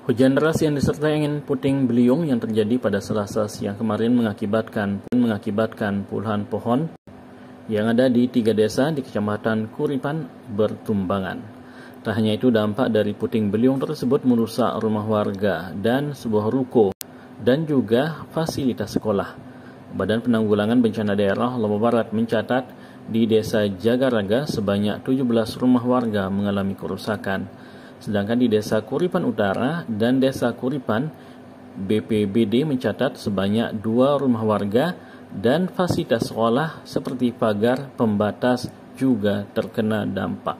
Hujan deras yang disertai angin puting beliung yang terjadi pada Selasa siang kemarin mengakibatkan puluhan pohon yang ada di 3 desa di Kecamatan Kuripan bertumbangan. Tak hanya itu, dampak dari puting beliung tersebut merusak rumah warga dan sebuah ruko dan juga fasilitas sekolah. Badan Penanggulangan Bencana Daerah Lombok Barat mencatat di Desa Jagaraga sebanyak 17 rumah warga mengalami kerusakan. Sedangkan di Desa Kuripan Utara dan Desa Kuripan, BPBD mencatat sebanyak 2 rumah warga dan fasilitas sekolah seperti pagar pembatas juga terkena dampak.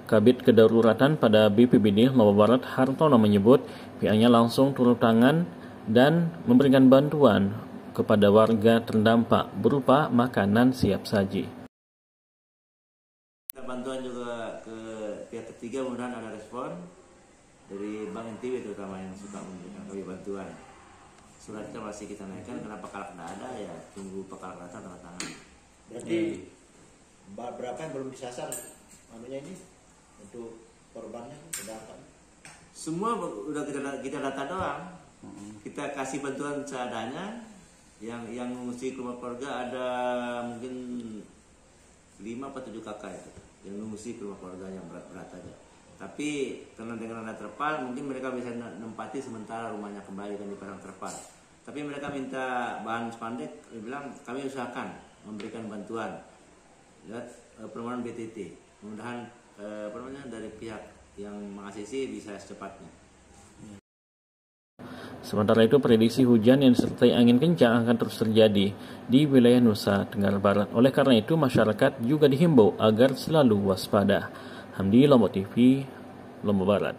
Kabid Kedaruratan pada BPBD Lombok Barat, Hartono, menyebut pihaknya langsung turun tangan dan memberikan bantuan kepada warga terdampak berupa makanan siap saji. Bantuan juga ke pihak ketiga, mudah-mudahan ada respon dari Bank NTB terutama yang suka memberikan kami bantuan. Suratnya masih kita naikkan, karena pakalak tidak ada, ya tunggu pakalak datang tanda tangan. Berarti berapa yang belum disasar ini untuk korbannya? Semua udah kita data doang. Kita kasih bantuan seadanya. Yang mengungsi ke rumah keluarga ada mungkin 5 atau 7 kakak itu yang mengungsi ke rumah keluarga yang berat-berat aja. Tapi karena dengan ada terpal, mungkin mereka bisa menempati sementara rumahnya kembali kan di padang terpal. Tapi mereka minta bahan spandek, dia bilang kami usahakan memberikan bantuan. Lihat permohonan BTT. Mudah-mudahan dari pihak yang mengasisi bisa secepatnya. Sementara itu, prediksi hujan yang disertai angin kencang akan terus terjadi di wilayah Nusa Tenggara Barat. Oleh karena itu, masyarakat juga dihimbau agar selalu waspada. Hamdi, Lombok TV, Lombok Barat.